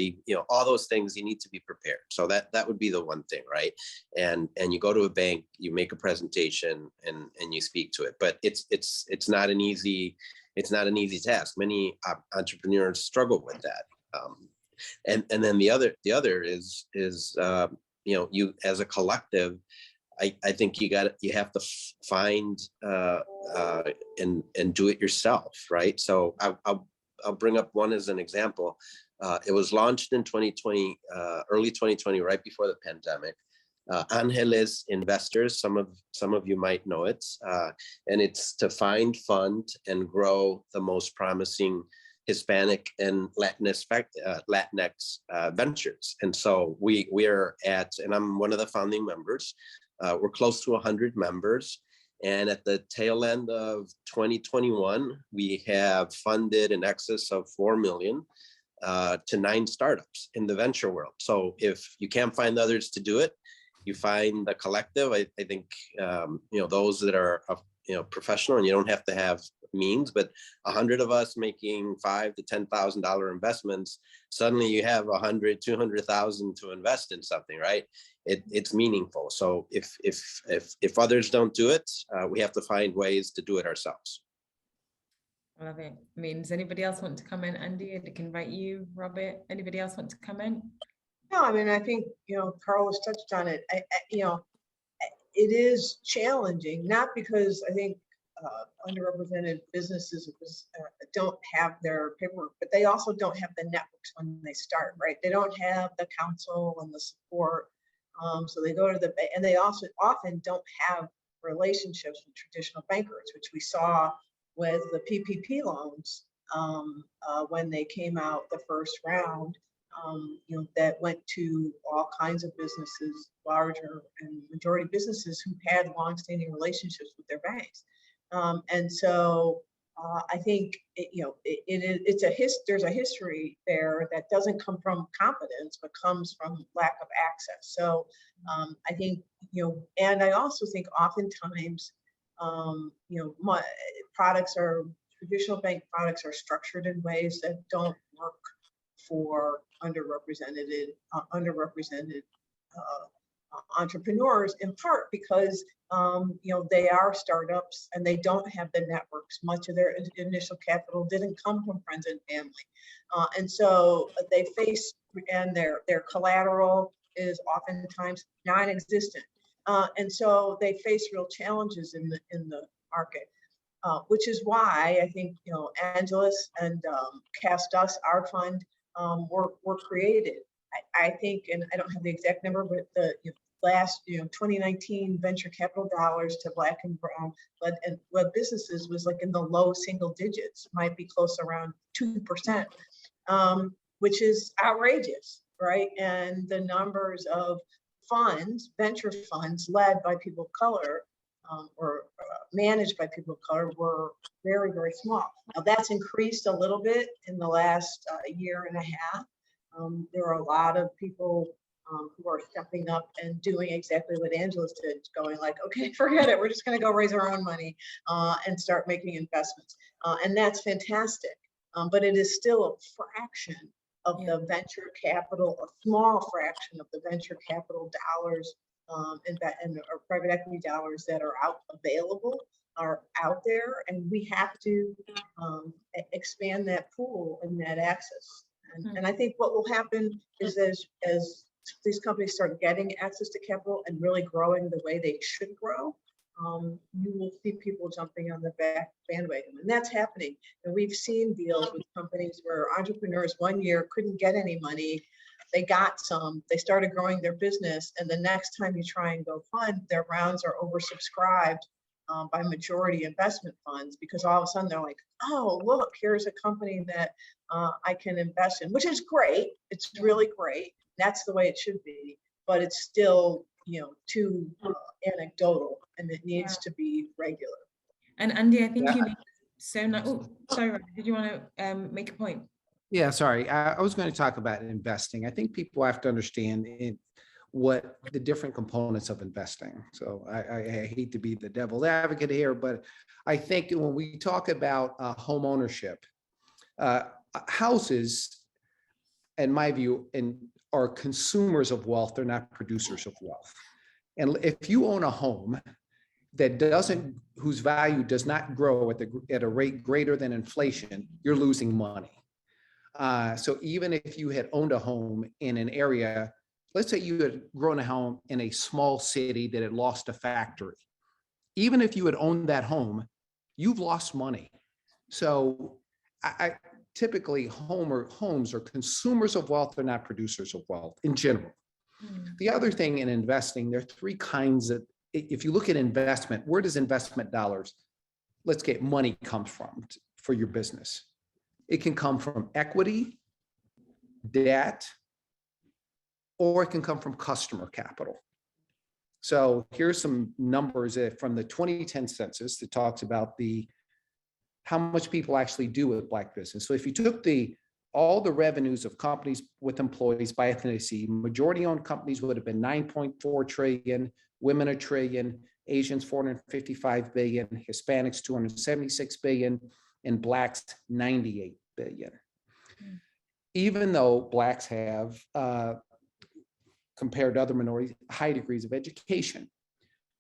all those things. You need to be prepared. So that would be the one thing, right? And you go to a bank, you make a presentation, and you speak to it. But it's not an easy task. Many entrepreneurs struggle with that. And then the other is you as a collective. I think you have to find and do it yourself, right? So I'll bring up one as an example. It was launched in 2020, early 2020, right before the pandemic. Angeles Investors, some of you might know it, and it's to find, fund, and grow the most promising Hispanic and Latinx ventures. And so we are and I'm one of the founding members. We're close to 100 members. And at the tail end of 2021, we have funded in excess of 4 million to 9 startups in the venture world. So if you can't find others to do it, you find the collective. I think, those that are, professional, and you don't have to have means, but 100 of us making $5,000 to $10,000 investments, suddenly you have 100, 200,000 to invest in something, right? It's meaningful. So if others don't do it, we have to find ways to do it ourselves. I love it. I mean, does anybody else want to comment? Andy, I can invite you, Robert. Anybody else want to comment? No, I mean, I think, Carlos touched on it. It is challenging, not because I think underrepresented businesses don't have their paperwork, but they also don't have the networks when they start, right? They don't have the counsel and the support. So they go to the bank, and they also often don't have relationships with traditional bankers, which we saw with the PPP loans when they came out the first round. That went to all kinds of businesses, larger and majority businesses who had longstanding relationships with their banks. And so I think there's a history there that doesn't come from competence, but comes from lack of access. So I think, and I also think oftentimes, traditional bank products are structured in ways that don't work for underrepresented entrepreneurs, in part because they are startups and they don't have the networks. Much of their initial capital didn't come from friends and family, and so they face, and their collateral is oftentimes non-existent, and so they face real challenges in the market. Which is why I think Angeles and Cast Us, our fund, were created. I think, and I don't have the exact number, but the last, 2019 venture capital dollars to Black and brown led businesses was like in the low single digits, might be close around 2%, which is outrageous, right? And the numbers of funds, venture funds led by people of color or managed by people of color were very, very small. Now that's increased a little bit in the last year and a half. There are a lot of people who are stepping up and doing exactly what Angela's did, going like, okay, forget it. We're just going to go raise our own money and start making investments. And that's fantastic. But it is still a fraction of the venture capital, a small fraction of the venture capital dollars and or private equity dollars that are available are out there. And we have to expand that pool and that access. And I think what will happen is as these companies start getting access to capital and really growing the way they should grow, you will see people jumping on the bandwagon, and that's happening. And we've seen deals with companies where entrepreneurs 1 year couldn't get any money. They got some, they started growing their business, and the next time you try and go fund, their rounds are oversubscribed by majority investment funds, because all of a sudden they're like, oh, look, here's a company that I can invest in, which is great. It's really great. That's the way it should be, but it's still, too anecdotal, and it needs to be regular. And Andy, I think you made so nice. Oh, sorry, Ryan, did you want to make a point? Yeah, sorry. I was going to talk about investing. I think people have to understand what the different components of investing. So I hate to be the devil's advocate here, but I think when we talk about home ownership, houses, in my view, are consumers of wealth. They're not producers of wealth. And if you own a home whose value does not grow at a rate greater than inflation, you're losing money. So even if you had owned a home in an area, let's say you had grown a home in a small city that had lost a factory. Even if you had owned that home, you've lost money. So typically homes are consumers of wealth. They're not producers of wealth in general. The other thing in investing, there are three kinds of, if you look at investment, where does investment dollars, let's get money comes from for your business? It can come from equity, debt, or it can come from customer capital. So here's some numbers from the 2010 census that talks about how much people actually do with Black business. So if you took all the revenues of companies with employees by ethnicity, majority-owned companies would have been 9.4 trillion, women $1 trillion, Asians 455 billion, Hispanics 276 billion, and Blacks 98 billion. Even though Blacks have, compared to other minorities, high degrees of education.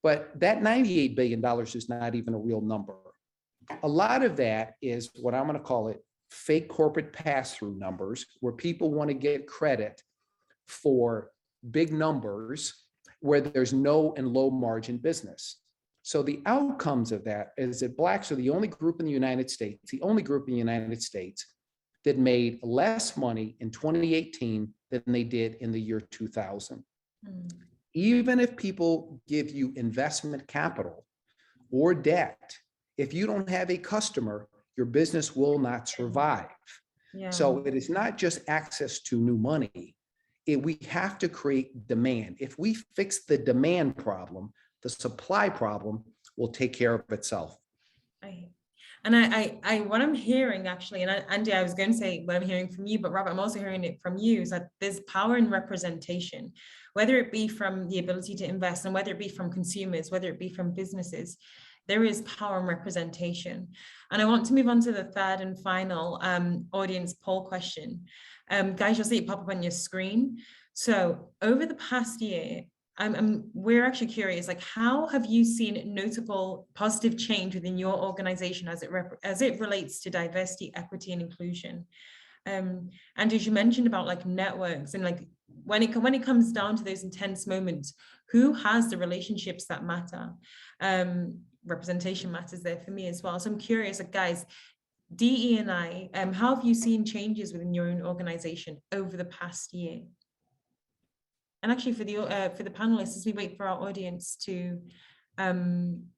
But that $98 billion is not even a real number. A lot of that is what I'm going to call it fake corporate pass-through numbers, where people want to get credit for big numbers where there's no and low margin business. So the outcomes of that is that Blacks are the only group in the United States, that made less money in 2018 than they did in the year 2000. Even if people give you investment capital or debt, if you don't have a customer, your business will not survive. So it is not just access to new money. We have to create demand. If we fix the demand problem, the supply problem will take care of itself. What I'm hearing actually, and Andy, I was going to say what I'm hearing from you, but Robert, I'm also hearing it from you, is that there's power in representation, whether it be from the ability to invest and whether it be from consumers, whether it be from businesses. There is power in representation. And I want to move on to the third and final audience poll question. Guys, you'll see it pop up on your screen. So over the past year, we're actually curious, like, how have you seen notable positive change within your organization as it relates to diversity, equity, and inclusion? And as you mentioned about like networks and like when it comes down to those intense moments, who has the relationships that matter? Representation matters there for me as well. So I'm curious, like, guys, DE and I, how have you seen changes within your own organization over the past year? And actually for the panelists, as we wait for our audience to kind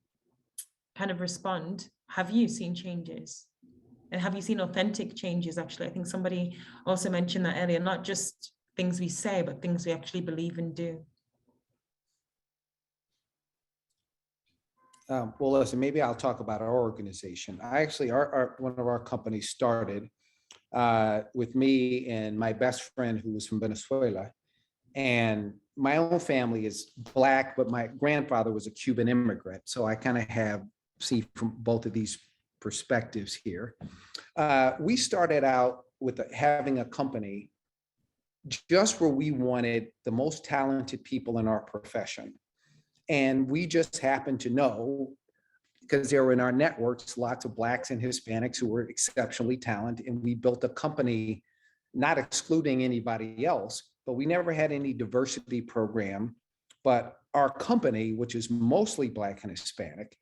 of respond, have you seen changes? And have you seen authentic changes? Actually, I think somebody also mentioned that earlier, not just things we say, but things we actually believe and do. Well, listen, maybe I'll talk about our organization. I actually, one of our companies started with me and my best friend who was from Venezuela. And my own family is Black, but my grandfather was a Cuban immigrant. So I kind of see from both of these perspectives here. We started out with having a company just where we wanted the most talented people in our profession. And we just happened to know, because there were in our networks, lots of Blacks and Hispanics who were exceptionally talented. And we built a company, not excluding anybody else, but we never had any diversity program. But our company, which is mostly Black and Hispanic,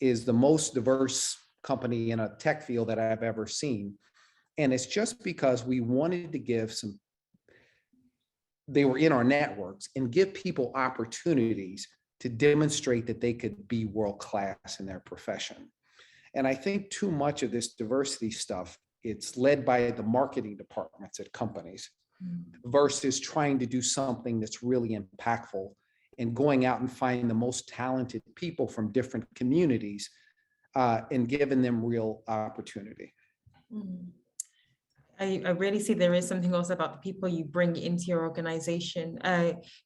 is the most diverse company in a tech field that I've ever seen. And it's just because we wanted to give they were in our networks and give people opportunities to demonstrate that they could be world-class in their profession. And I think too much of this diversity stuff, it's led by the marketing departments at companies versus trying to do something that's really impactful and going out and finding the most talented people from different communities and giving them real opportunity. I really see there is something also about the people you bring into your organization.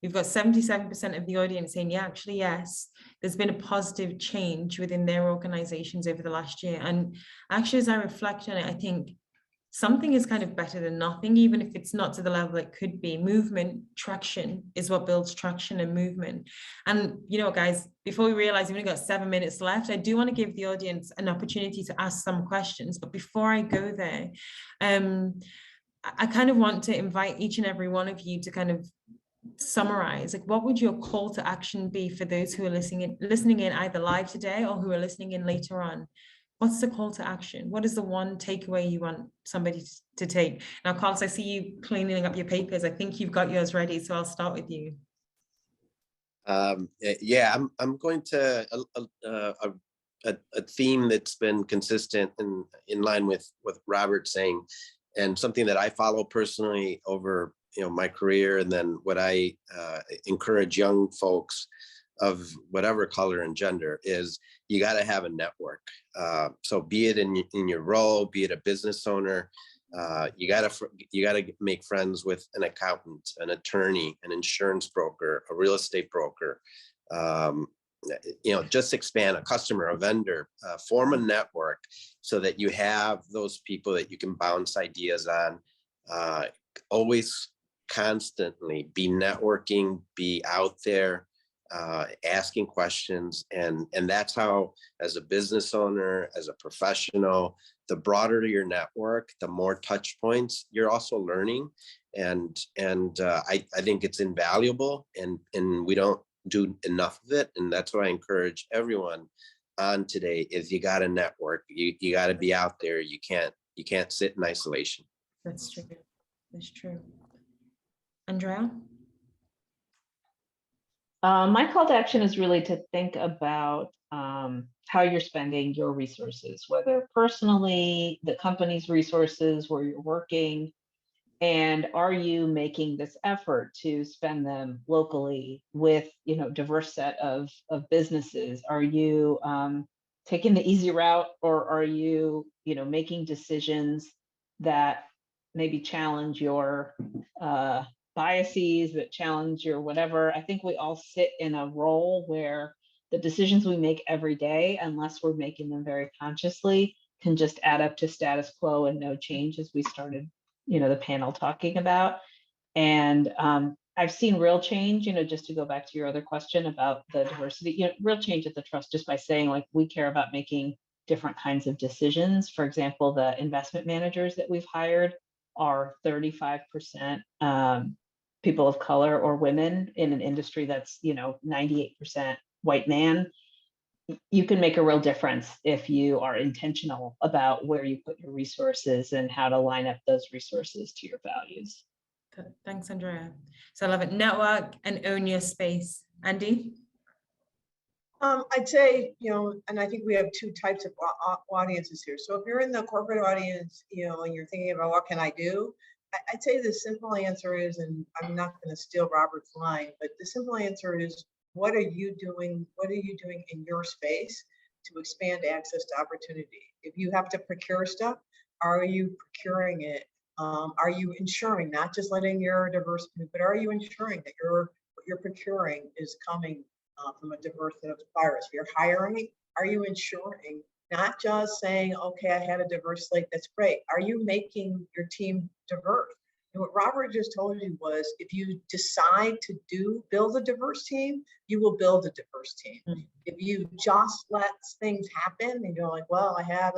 We've got 77% of the audience saying, yeah, actually, yes, there's been a positive change within their organizations over the last year. And actually, as I reflect on it, I think something is kind of better than nothing, even if it's not to the level it could be. Movement, traction is what builds traction and movement. And you know, guys, before we realize we've only got 7 minutes left, I do want to give the audience an opportunity to ask some questions. But before I go there, I kind of want to invite each and every one of you to kind of summarize, like, what would your call to action be for those who are listening in either live today or who are listening in later on? What's the call to action? What is the one takeaway you want somebody to take? Now, Carlos, I see you cleaning up your papers. I think you've got yours ready, so I'll start with you. Yeah, I'm going to a theme that's been consistent and in line with what Robert's saying, and something that I follow personally over my career, and then what I encourage young folks of whatever color and gender is you got to have a network. So be it in your role, be it a business owner, you got to make friends with an accountant, an attorney, an insurance broker, a real estate broker. Just expand, a customer, a vendor, form a network so that you have those people that you can bounce ideas on. Always constantly be networking, be out there, asking questions. And that's how, as a business owner, as a professional, the broader your network, the more touch points you're also learning. And I think it's invaluable, and we don't do enough of it. And that's what I encourage everyone on today is you got to network. You got to be out there. You can't sit in isolation. That's true. That's true. Andrea? My call to action is really to think about how you're spending your resources, whether personally, the company's resources, where you're working, and are you making this effort to spend them locally with diverse set of businesses? Are you taking the easy route, or are you making decisions that maybe challenge your biases, that challenge your whatever? I think we all sit in a role where the decisions we make every day, unless we're making them very consciously, can just add up to status quo and no change, as we started the panel talking about. And I've seen real change, just to go back to your other question about the diversity, real change at the trust, just by saying, like, we care about making different kinds of decisions. For example, the investment managers that we've hired are 35% people of color or women in an industry that's 98% white man. You can make a real difference if you are intentional about where you put your resources and how to line up those resources to your values. Thanks, Andrea. So I love it. Network and own your space. Andy? I'd say, and I think we have two types of audiences here. So if you're in the corporate audience, and you're thinking about what can I do, I'd say the simple answer is, and I'm not going to steal Robert's line, but the simple answer is, what are you doing? What are you doing in your space to expand access to opportunity? If you have to procure stuff, are you procuring it? Are you ensuring, not just letting your diverse, but are you ensuring that what you're procuring is coming from a diverse set of suppliers? If you're hiring, are you ensuring, not just saying, okay, I had a diverse slate, that's great. Are you making your team diverse? And what Robert just told you was, if you decide to build a diverse team, you will build a diverse team. If you just let things happen and you're like, well, I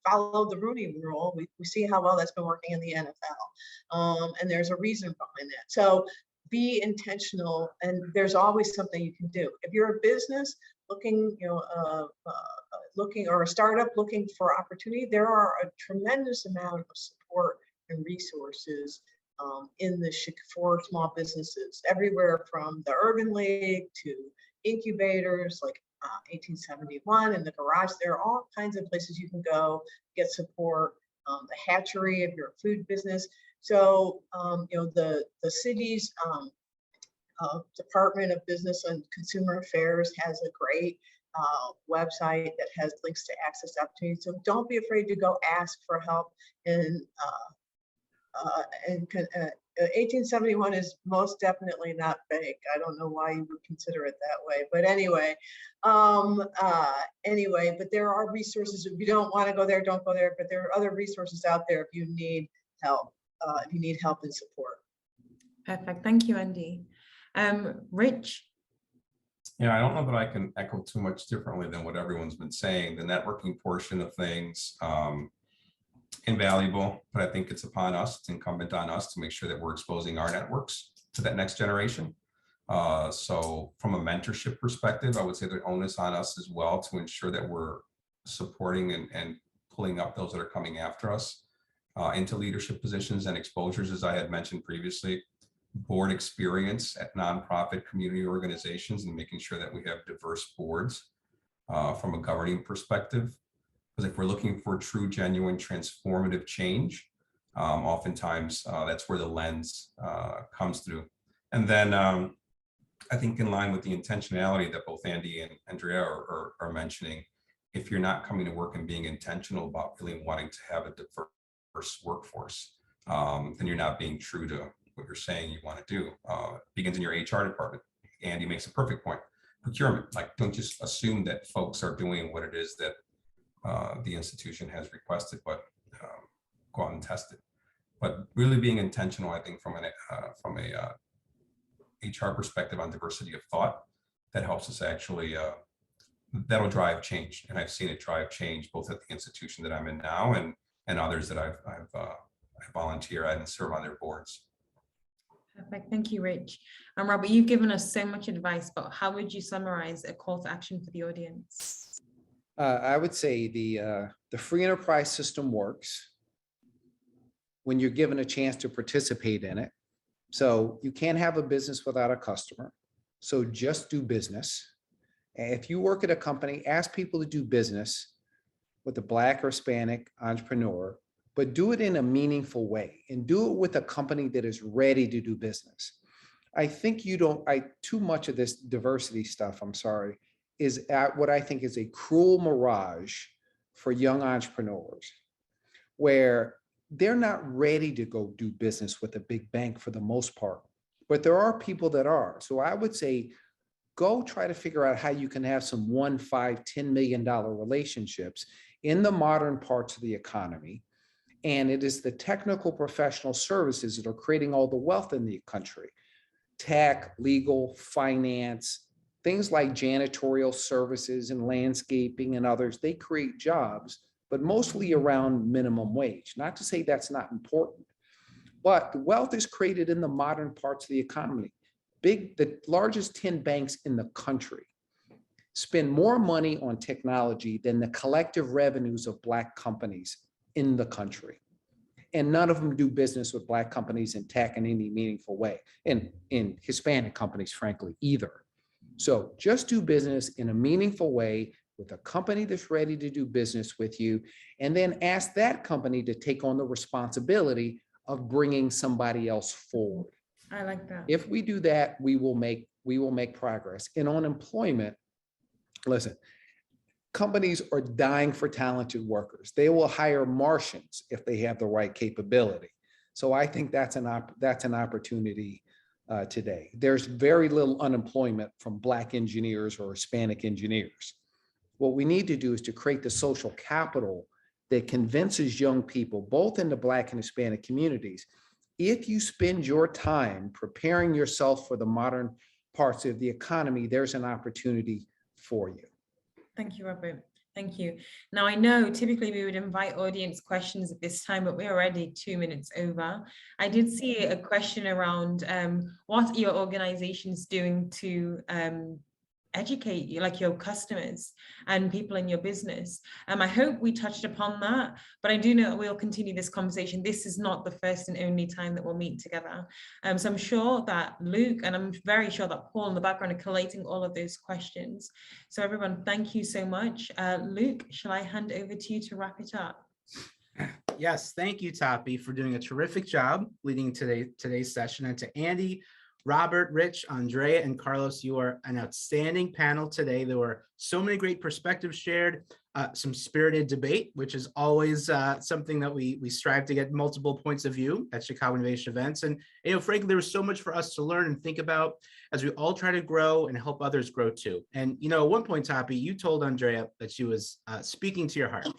followed the Rooney Rule, we see how well that's been working in the NFL. And there's a reason behind that. So be intentional, and there's always something you can do. If you're a business looking, or a startup looking for opportunity, there are a tremendous amount of support and resources for small businesses, everywhere from the Urban League to incubators like 1871 and the Garage. There are all kinds of places you can go get support. The hatchery if you're a food business. So the city's Department of Business and Consumer Affairs has a great website that has links to access opportunities. So don't be afraid to go ask for help. And 1871 is most definitely not fake. I don't know why you would consider it that way, but anyway, but there are resources. If you don't want to go there, don't go there. But there are other resources out there if you need help. If you need help and support. Perfect. Thank you, Andy. Rich? Yeah, I don't know that I can echo too much differently than what everyone's been saying. The networking portion of things, invaluable, but I think it's upon us, it's incumbent on us to make sure that we're exposing our networks to that next generation. So from a mentorship perspective, I would say the onus on us as well to ensure that we're supporting and pulling up those that are coming after us into leadership positions and exposures, as I had mentioned previously, board experience at nonprofit community organizations, and making sure that we have diverse boards from a governing perspective. Because if we're looking for true, genuine, transformative change, oftentimes that's where the lens comes through. And then I think in line with the intentionality that both Andy and Andrea are mentioning, if you're not coming to work and being intentional about really wanting to have a diverse workforce, then you're not being true to what you're saying you want to do. It begins in your HR department. Andy makes a perfect point. Procurement, like, don't just assume that folks are doing what it is that the institution has requested, but go out and test it. But really being intentional, I think, from a HR perspective on diversity of thought, that helps us actually, that'll drive change. And I've seen it drive change both at the institution that I'm in now and others that I volunteer at and serve on their boards. Perfect. Thank you, Rich. And Robert, you've given us so much advice, but how would you summarize a call to action for the audience? I would say the free enterprise system works when you're given a chance to participate in it. So you can't have a business without a customer. So just do business. And if you work at a company, ask people to do business with a Black or Hispanic entrepreneur, but do it in a meaningful way and do it with a company that is ready to do business. I think too much of this diversity stuff, I'm sorry, is at what I think is a cruel mirage for young entrepreneurs, where they're not ready to go do business with a big bank for the most part, but there are people that are. So I would say, go try to figure out how you can have some $1, $5, $10 million relationships in the modern parts of the economy. And it is the technical professional services that are creating all the wealth in the country. Tech, legal, finance, things like janitorial services and landscaping and others, they create jobs, but mostly around minimum wage. Not to say that's not important, but the wealth is created in the modern parts of the economy. The largest 10 banks in the country spend more money on technology than the collective revenues of Black companies in the country. And none of them do business with Black companies in tech in any meaningful way, and in Hispanic companies, frankly, either. So just do business in a meaningful way with a company that's ready to do business with you, and then ask that company to take on the responsibility of bringing somebody else forward. I like that. If we do that, we will make progress. And on employment, listen, companies are dying for talented workers. They will hire Martians if they have the right capability. So I think that's an opportunity today. There's very little unemployment from Black engineers or Hispanic engineers. What we need to do is to create the social capital that convinces young people, both in the Black and Hispanic communities, if you spend your time preparing yourself for the modern parts of the economy, there's an opportunity for you. Thank you, Robert. Thank you. Now, I know typically we would invite audience questions at this time, but we're already 2 minutes over. I did see a question around what your organization's doing to educate you, like your customers and people in your business. I hope we touched upon that, but I do know we'll continue this conversation. This is not the first and only time that we'll meet together. So I'm sure that Luke, and I'm very sure that Paul in the background are collating all of those questions. So everyone, thank you so much. Luke, shall I hand over to you to wrap it up? Yes, thank you, Tapi, for doing a terrific job leading today's session. And to Andy, Robert, Rich, Andrea, and Carlos, you are an outstanding panel today. There were so many great perspectives shared, some spirited debate, which is always something that we strive to get multiple points of view at Chicago Innovation Events. And, frankly, there was so much for us to learn and think about as we all try to grow and help others grow too. And, at one point, Tapi, you told Andrea that she was speaking to your heart.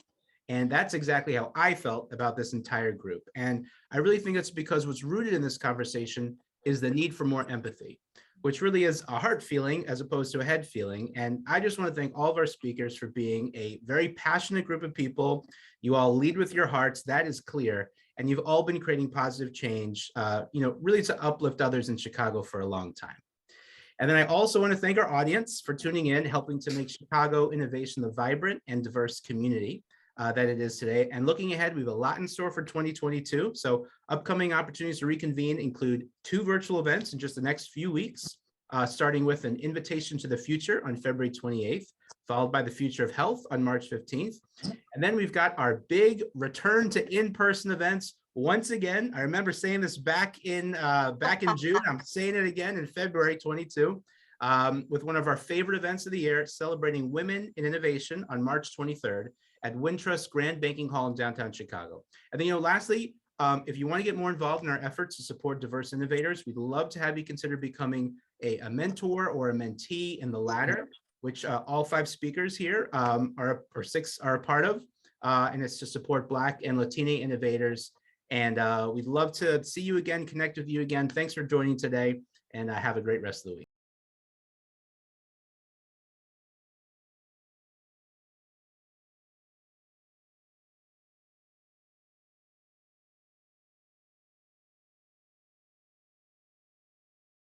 And that's exactly how I felt about this entire group. And I really think it's because what's rooted in this conversation is the need for more empathy, which really is a heart feeling as opposed to a head feeling. And I just want to thank all of our speakers for being a very passionate group of people. You all lead with your hearts, that is clear. And you've all been creating positive change, really to uplift others in Chicago for a long time. And then I also want to thank our audience for tuning in, helping to make Chicago Innovation the vibrant and diverse community that it is today. And looking ahead, we have a lot in store for 2022. So upcoming opportunities to reconvene include 2 virtual events in just the next few weeks, starting with an invitation to the future on February 28th, followed by the future of health on March 15th. And then we've got our big return to in-person events. Once again, I remember saying this back in June. I'm saying it again in February 22. With one of our favorite events of the year, celebrating women in innovation on March 23rd at Wintrust Grand Banking Hall in downtown Chicago. And then, lastly, if you want to get more involved in our efforts to support diverse innovators, we'd love to have you consider becoming a mentor or a mentee in the latter, which all 5 speakers here or 6 are a part of. And it's to support Black and Latina innovators. And we'd love to see you again, connect with you again. Thanks for joining today, and have a great rest of the week.